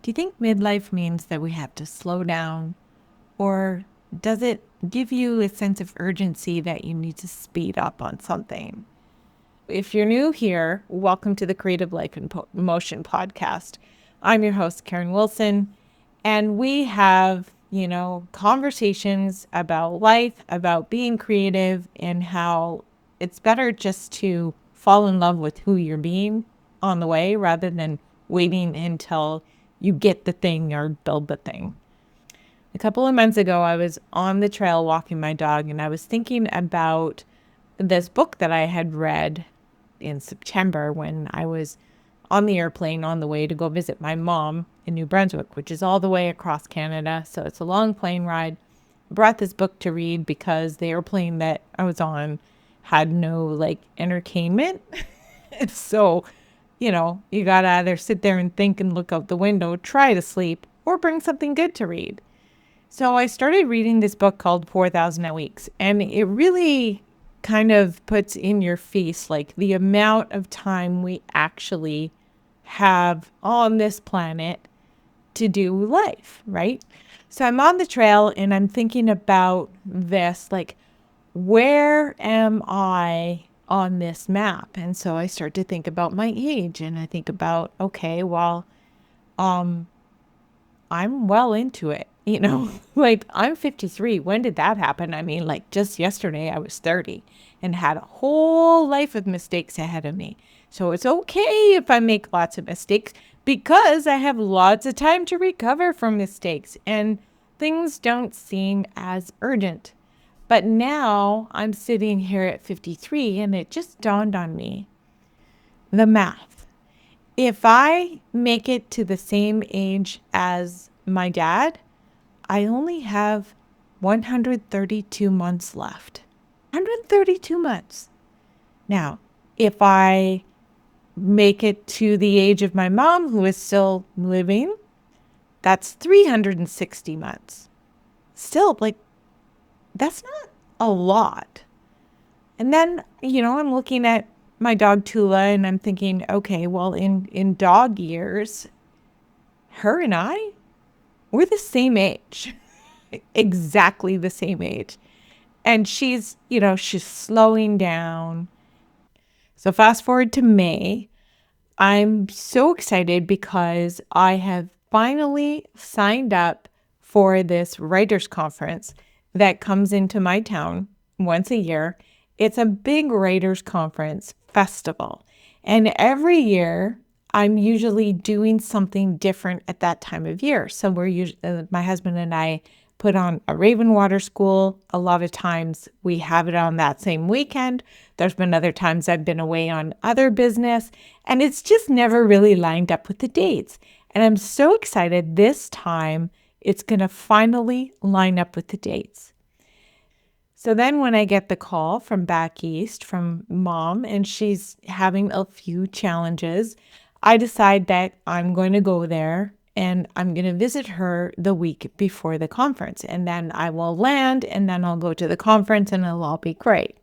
Do you think midlife means that we have to slow down, or does it give you a sense of urgency that you need to speed up on something? If you're new here, welcome to the Creative Life in Motion podcast. I'm your host, Karen Wilson, and we have, conversations about life, about being creative, and how it's better just to fall in love with who you're being on the way rather than waiting until you get the thing or build the thing. A couple of months ago, I was on the trail walking my dog, and I was thinking about this book that I had read in September when I was on the airplane on the way to go visit my mom in New Brunswick, which is all the way across Canada. So it's a long plane ride. I brought this book to read because the airplane that I was on had no entertainment. So, you got to either sit there and think and look out the window, try to sleep, or bring something good to read. So I started reading this book called 4,000 Weeks, and it really kind of puts in your face the amount of time we actually have on this planet to do life, right? So I'm on the trail and I'm thinking about this, where am I on this map? And so I start to think about my age, and I think about, okay, well, I'm well into it, I'm 53. When did that happen? I mean, just yesterday I was 30 and had a whole life of mistakes ahead of me. So it's okay if I make lots of mistakes because I have lots of time to recover from mistakes and things don't seem as urgent. But now I'm sitting here at 53 and it just dawned on me, the math. If I make it to the same age as my dad, I only have 132 months left. 132 months. Now, if I make it to the age of my mom, who is still living, that's 360 months. Still, that's not a lot. And then, I'm looking at my dog Tula and I'm thinking, okay, well, in dog years, her and I, we're the same age, exactly the same age. And she's slowing down. So fast forward to May, I'm so excited because I have finally signed up for this writers conference that comes into my town once a year. It's a big writers conference festival. And every year I'm usually doing something different at that time of year. So we're usually, my husband and I put on a Ravenwater school. A lot of times we have it on that same weekend. There's been other times I've been away on other business, and it's just never really lined up with the dates. And I'm so excited this time it's going to finally line up with the dates. So then when I get the call from back east from mom and she's having a few challenges, I decide that I'm going to go there and I'm going to visit her the week before the conference. And then I will land and then I'll go to the conference and it'll all be great.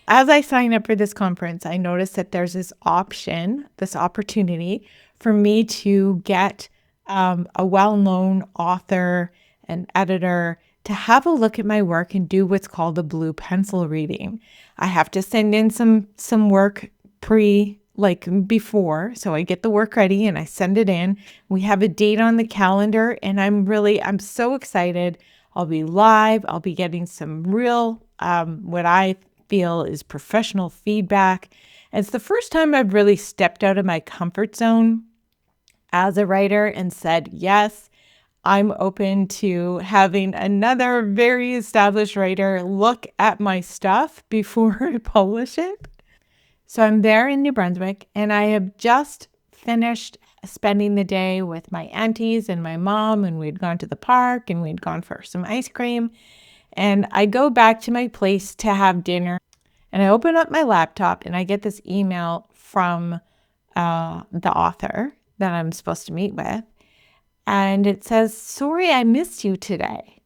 As I sign up for this conference, I noticed that there's this opportunity for me to get a well-known author and editor to have a look at my work and do what's called a blue pencil reading. I have to send in some work before. So I get the work ready and I send it in. We have a date on the calendar and I'm so excited. I'll be live. I'll be getting some real, what I feel is professional feedback. And it's the first time I've really stepped out of my comfort zone as a writer and said, yes, I'm open to having another very established writer look at my stuff before I publish it. So I'm there in New Brunswick and I have just finished spending the day with my aunties and my mom, and we'd gone to the park and we'd gone for some ice cream. And I go back to my place to have dinner and I open up my laptop and I get this email from the author that I'm supposed to meet with. And it says, sorry, I missed you today.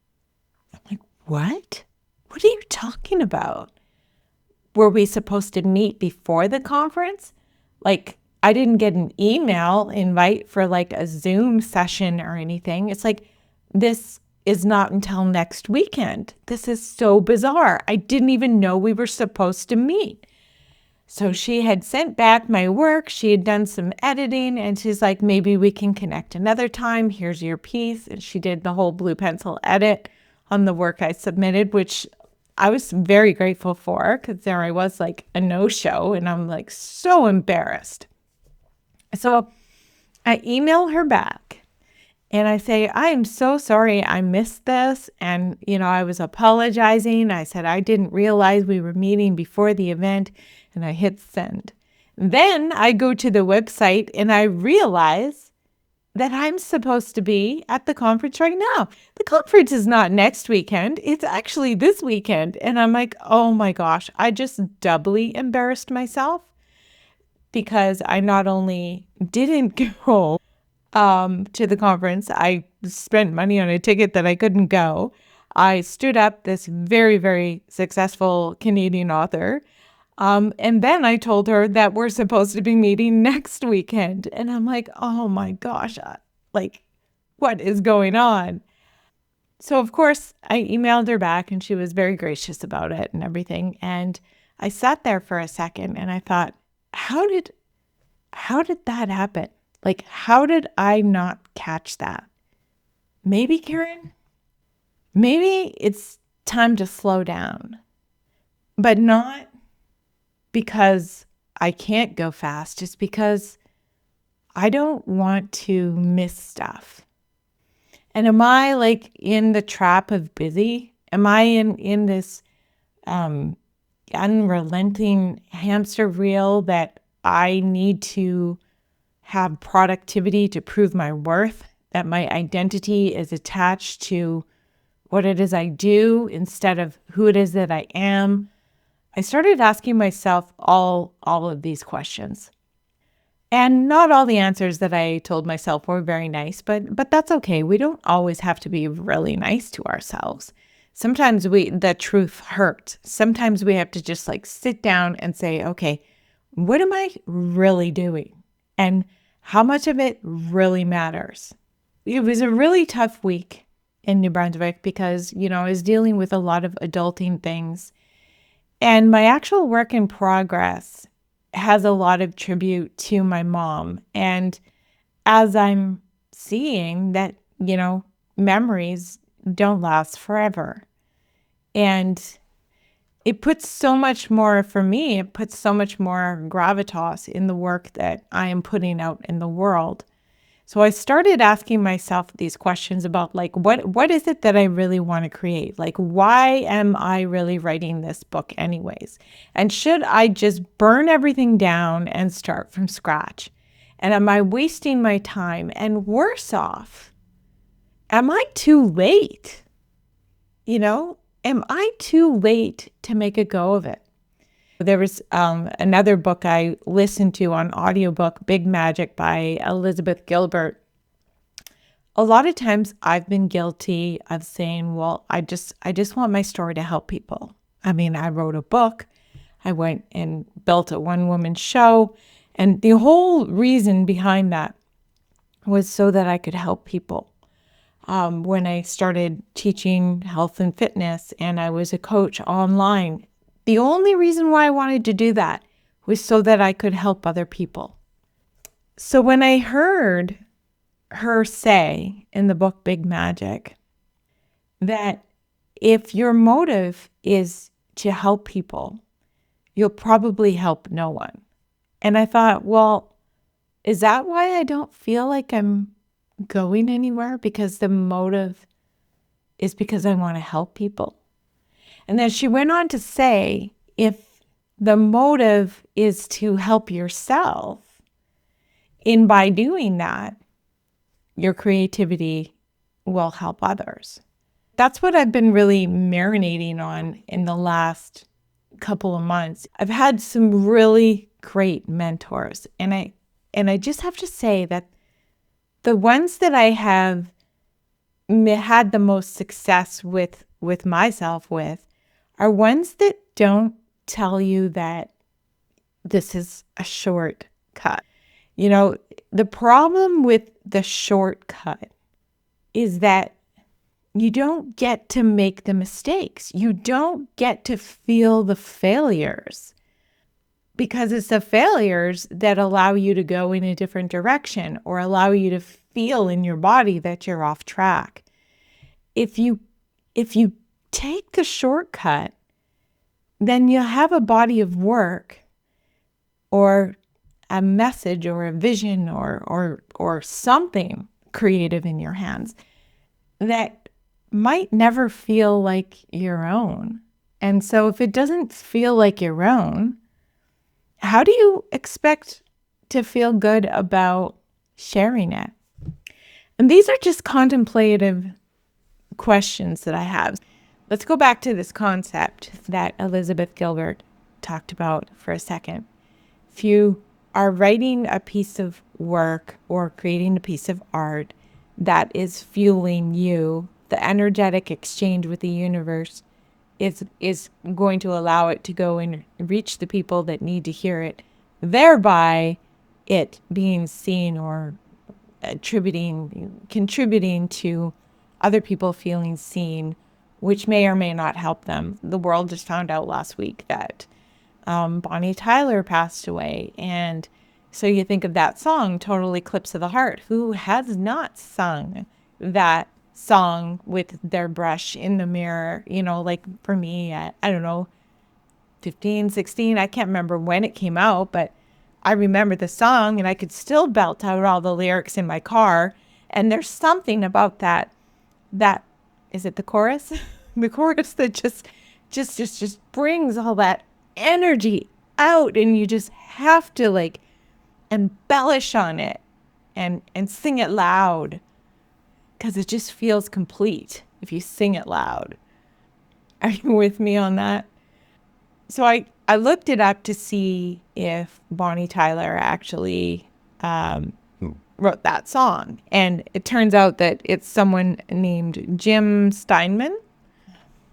I'm like, what? What are you talking about? Were we supposed to meet before the conference? I didn't get an email invite for like a Zoom session or anything. It's like, this is not until next weekend. This is so bizarre. I didn't even know we were supposed to meet. So she had sent back my work. She had done some editing and she's like, maybe we can connect another time. Here's your piece. And she did the whole blue pencil edit on the work I submitted, which I was very grateful for, because there I was, like a no-show, and I'm like so embarrassed. So I email her back and I say, I am so sorry I missed this. And, I was apologizing. I said, I didn't realize we were meeting before the event, and I hit send. Then I go to the website and I realize that I'm supposed to be at the conference right now. The conference is not next weekend. It's actually this weekend. And I'm like, oh my gosh, I just doubly embarrassed myself, because I not only didn't go to the conference, I spent money on a ticket that I couldn't go. I stood up this very, very successful Canadian author. And then I told her that we're supposed to be meeting next weekend. And I'm like, oh my gosh, like, what is going on? So, of course, I emailed her back and she was very gracious about it and everything. And I sat there for a second and I thought, how did that happen? Like, how did I not catch that? Maybe, Karen, maybe it's time to slow down, but not because I can't go fast, just because I don't want to miss stuff. And am I like in the trap of busy? Am I in this unrelenting hamster wheel that I need to have productivity to prove my worth, that my identity is attached to what it is I do instead of who it is that I am? I started asking myself all of these questions. And not all the answers that I told myself were very nice, but that's okay. We don't always have to be really nice to ourselves. Sometimes the truth hurts. Sometimes we have to just like sit down and say, okay, what am I really doing? And how much of it really matters? It was a really tough week in New Brunswick because, I was dealing with a lot of adulting things. And my actual work in progress has a lot of tribute to my mom. And as I'm seeing that, memories don't last forever. And it puts so much more, for me, it puts so much more gravitas in the work that I am putting out in the world. So I started asking myself these questions about like, what is it that I really want to create? Like, why am I really writing this book anyways? And should I just burn everything down and start from scratch? And am I wasting my time? And worse off, am I too late? Am I too late to make a go of it? There was another book I listened to on audiobook, Big Magic by Elizabeth Gilbert. A lot of times I've been guilty of saying, well, I just want my story to help people. I mean, I wrote a book. I went and built a one-woman show. And the whole reason behind that was so that I could help people. When I started teaching health and fitness and I was a coach online, the only reason why I wanted to do that was so that I could help other people. So when I heard her say in the book Big Magic that if your motive is to help people, you'll probably help no one. And I thought, well, is that why I don't feel like I'm going anywhere? Because the motive is because I want to help people. And then she went on to say, if the motive is to help yourself, by doing that, your creativity will help others. That's what I've been really marinating on in the last couple of months. I've had some really great mentors, and I just have to say that the ones that I have had the most success with myself with are ones that don't tell you that this is a shortcut. The problem with the shortcut is that you don't get to make the mistakes. You don't get to feel the failures, because it's the failures that allow you to go in a different direction or allow you to feel in your body that you're off track. If you take the shortcut, then you'll have a body of work or a message or a vision or something creative in your hands that might never feel like your own. And so if it doesn't feel like your own, how do you expect to feel good about sharing it? And these are just contemplative questions that I have. Let's go back to this concept that Elizabeth Gilbert talked about for a second. If you are writing a piece of work or creating a piece of art that is fueling you, the energetic exchange with the universe is going to allow it to go and reach the people that need to hear it, thereby it being seen or contributing to other people feeling seen, which may or may not help them. The world just found out last week that Bonnie Tyler passed away. And so you think of that song, Total Eclipse of the Heart. Who has not sung that song with their brush in the mirror? Like for me, I don't know, 15, 16, I can't remember when it came out, but I remember the song and I could still belt out all the lyrics in my car. And there's something about that, is it the chorus? The chorus that just brings all that energy out, and you just have to like embellish on it and sing it loud, because it just feels complete if you sing it loud. Are you with me on that? So I looked it up to see if Bonnie Tyler actually wrote that song. And it turns out that it's someone named Jim Steinman.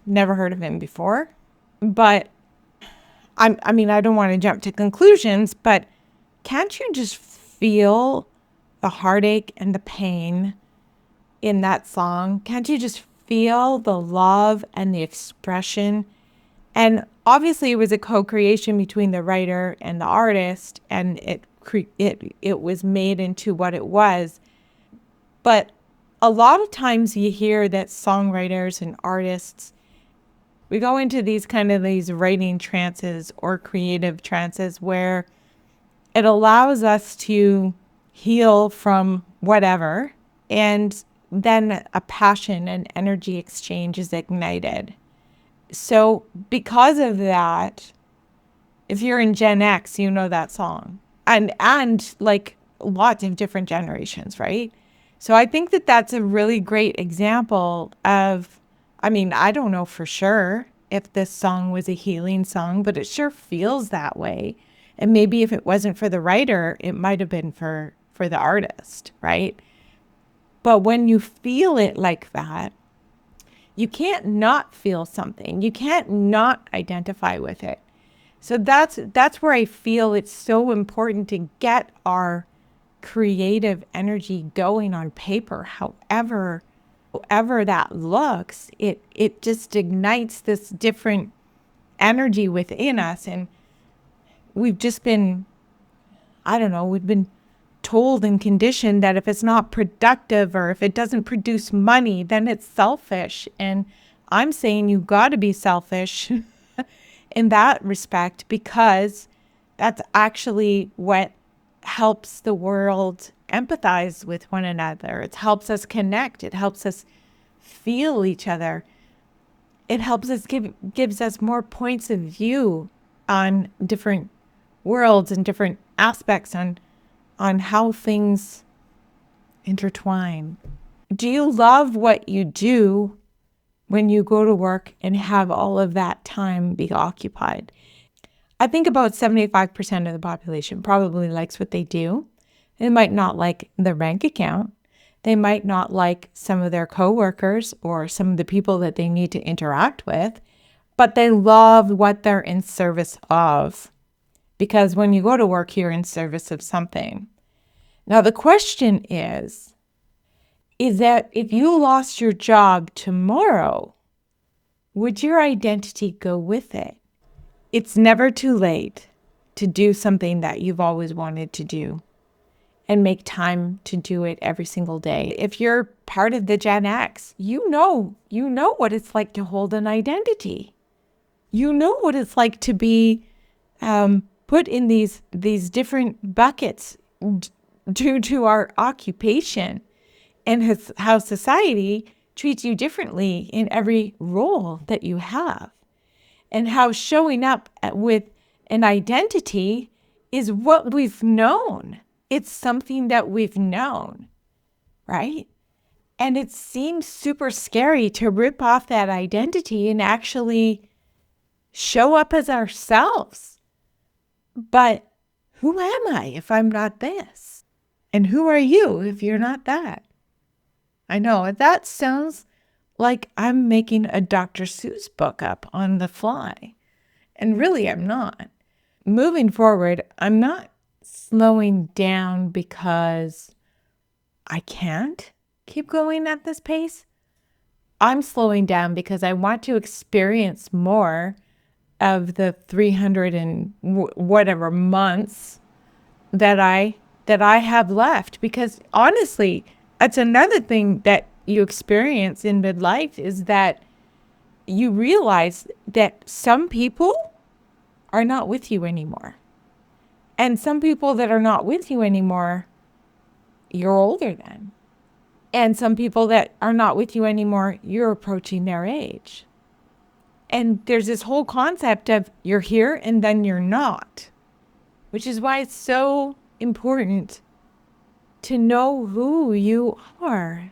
Never heard of him before. But I don't want to jump to conclusions, but can't you just feel the heartache and the pain in that song? Can't you just feel the love and the expression? And obviously it was a co-creation between the writer and the artist, and it was made into what it was. But a lot of times you hear that songwriters and artists, we go into these writing trances or creative trances where it allows us to heal from whatever, and then a passion and energy exchange is ignited. So because of that, if you're in Gen X, you know that song, and like lots of different generations, right? So I think that that's a really great example of, I don't know for sure if this song was a healing song, but it sure feels that way. And maybe if it wasn't for the writer, it might have been for the artist, right? But when you feel it like that, you can't not feel something. You can't not identify with it. So that's where I feel it's so important to get our creative energy going on paper, however that looks. It just ignites this different energy within us. And we've just been, we've been told and conditioned that if it's not productive or if it doesn't produce money, then it's selfish. And I'm saying you got to be selfish in that respect, because that's actually what helps the world empathize with one another. It helps us connect. It helps us feel each other. It helps us gives us more points of view on different worlds and different aspects on how things intertwine. Do you love what you do when you go to work and have all of that time be occupied? I think about 75% of the population probably likes what they do. They might not like the bank account. They might not like some of their coworkers or some of the people that they need to interact with, but they love what they're in service of. Because when you go to work, you're in service of something. Now, the question is that if you lost your job tomorrow, would your identity go with it? It's never too late to do something that you've always wanted to do and make time to do it every single day. If you're part of the Gen X, you know what it's like to hold an identity. You know what it's like to be put in these different buckets due to our occupation and how society treats you differently in every role that you have, and how showing up with an identity is what we've known. It's something that we've known, right? And it seems super scary to rip off that identity and actually show up as ourselves. But who am I if I'm not this? And who are you if you're not that? I know that sounds like I'm making a Dr. Seuss book up on the fly. And really, I'm not. Moving forward, I'm not slowing down because I can't keep going at this pace. I'm slowing down because I want to experience more of the 300 and whatever months that I have left. Because honestly, that's another thing that you experience in midlife, is that you realize that some people are not with you anymore. And some people that are not with you anymore, you're older than. And some people that are not with you anymore, you're approaching their age. And there's this whole concept of you're here and then you're not, which is why it's so important to know who you are.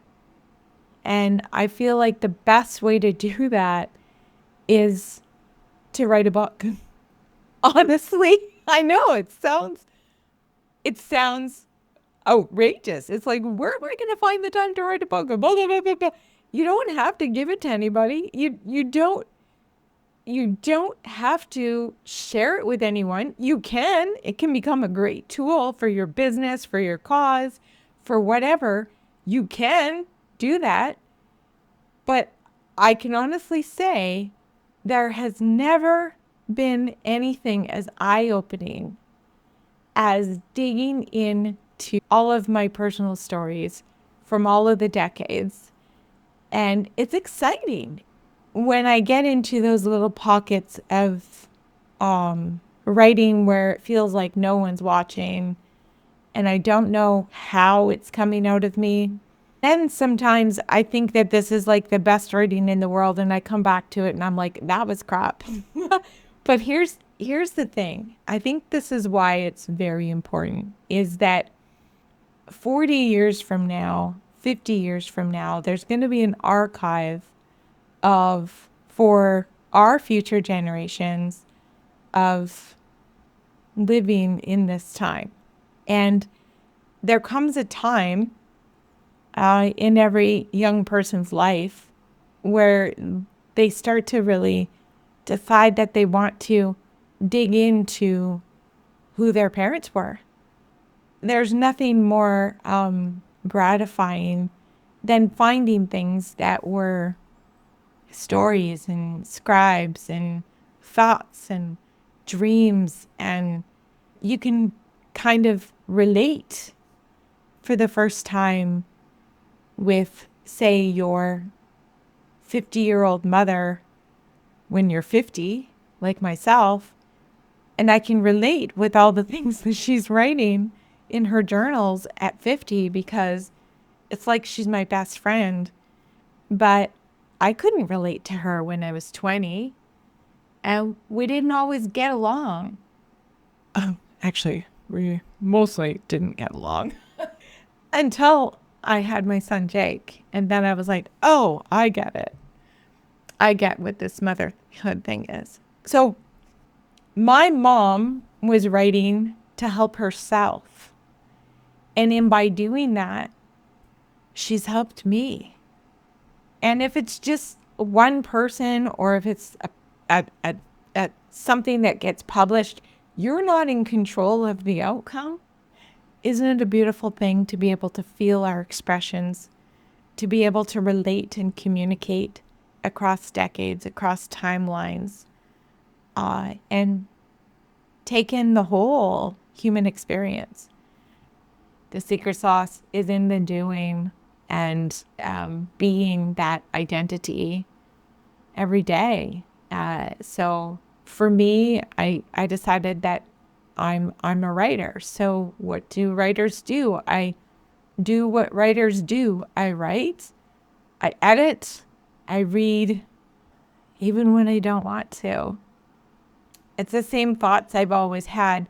And I feel like the best way to do that is to write a book. Honestly, I know it sounds outrageous. It's like, where am I going to find the time to write a book? Blah, blah, blah, blah, blah. You don't have to give it to anybody. You don't have to share it with anyone. You can. It can become a great tool for your business, for your cause, for whatever. You can do that. But I can honestly say there has never been anything as eye-opening as digging into all of my personal stories from all of the decades. And it's exciting when I get into those little pockets of writing where it feels like no one's watching and I don't know how it's coming out of me. Then sometimes I think that this is like the best writing in the world, and I come back to it and I'm like, that was crap. But here's the thing. I think this is why it's very important, is that 40 years from now, 50 years from now, there's going to be an archive for our future generations of living in this time. And there comes a time in every young person's life where they start to really decide that they want to dig into who their parents were. There's nothing more gratifying than finding things that were stories and scribes and thoughts and dreams, and you can kind of relate for the first time with, say, your 50-year-old mother when you're 50, like myself, and I can relate with all the things that she's writing in her journals at 50, because it's like she's my best friend. But I couldn't relate to her when I was 20, and we didn't always get along. Actually, we mostly didn't get along until I had my son Jake, and then I was like, oh, I get it. I get what this motherhood thing is. So my mom was writing to help herself, and by doing that, she's helped me. And if it's just one person, or if it's something that gets published, you're not in control of the outcome. Isn't it a beautiful thing to be able to feel our expressions, to be able to relate and communicate across decades, across timelines, and take in the whole human experience? The secret sauce is in the doing and being that identity every day. So for me, I decided that I'm a writer. So what do writers do? I do what writers do. I write, I edit, I read, even when I don't want to. It's the same thoughts I've always had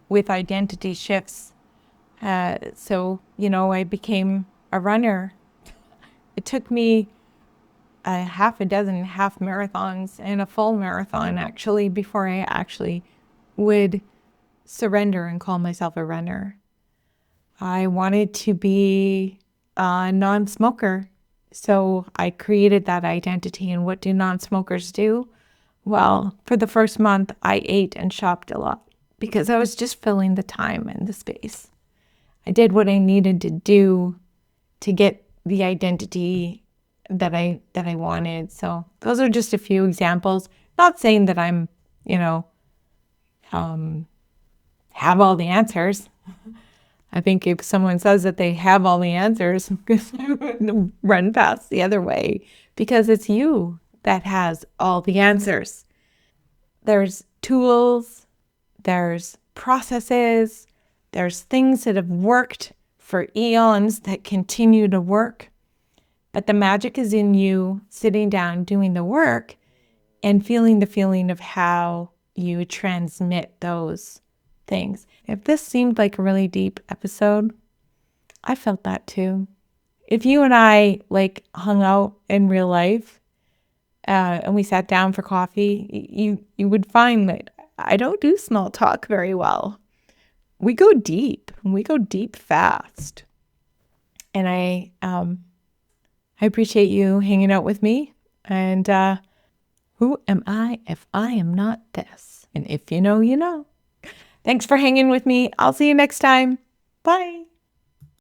with identity shifts. I became a runner. It took me a half a dozen half marathons and a full marathon actually before I actually would surrender and call myself a runner. I wanted to be a non-smoker. So I created that identity. And what do non-smokers do? Well, for the first month, I ate and shopped a lot because I was just filling the time and the space. I did what I needed to do to get the identity that I wanted. So those are just a few examples. Not saying that I'm, have all the answers. I think if someone says that they have all the answers, I would run past the other way because it's you that has all the answers. There's tools, there's processes, there's things that have worked for eons that continue to work. But the magic is in you sitting down, doing the work, and feeling the feeling of how you transmit those things. If this seemed like a really deep episode, I felt that too. If you and I hung out in real life and we sat down for coffee, you would find that I don't do small talk very well. We go deep. We go deep fast. And I appreciate you hanging out with me. And who am I if I am not this? And if you know, you know. Thanks for hanging with me. I'll see you next time. Bye.